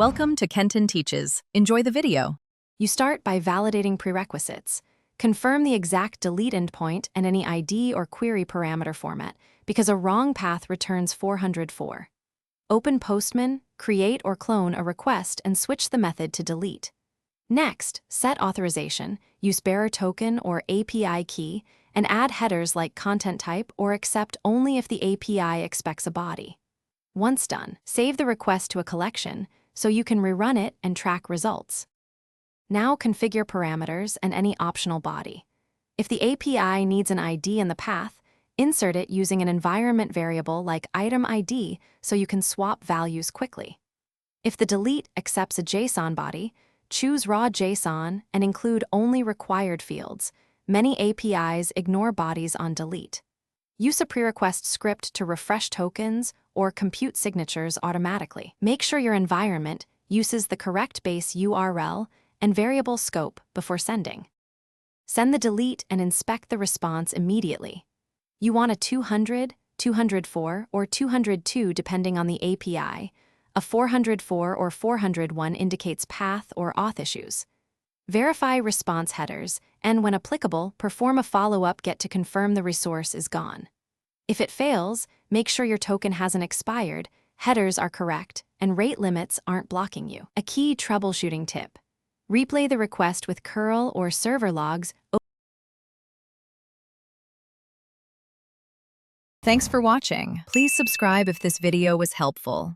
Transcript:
Welcome to Kenton Teaches. Enjoy the video. You start by validating prerequisites. Confirm the exact delete endpoint and any ID or query parameter format, because a wrong path returns 404. Open Postman, create or clone a request and switch the method to delete. Next, set authorization, use bearer token or API key, and add headers like content type or accept only if the API expects a body. Once done, save the request to a collection so you can rerun it and track results. Now configure parameters and any optional body. If the API needs an ID in the path, insert it using an environment variable like item ID so you can swap values quickly. If the delete accepts a JSON body, choose raw JSON and include only required fields. Many APIs ignore bodies on delete. Use a prerequest script to refresh tokens or compute signatures automatically. Make sure your environment uses the correct base URL and variable scope before sending. Send the delete and inspect the response immediately. You want a 200, 204, or 202 depending on the API. A 404 or 401 indicates path or auth issues. Verify response headers, and when applicable, perform a follow-up get to confirm the resource is gone. If it fails, make sure your token hasn't expired, headers are correct, and rate limits aren't blocking you. A key troubleshooting tip: replay the request with curl or server logs. Thanks for watching. Please subscribe if this video was helpful.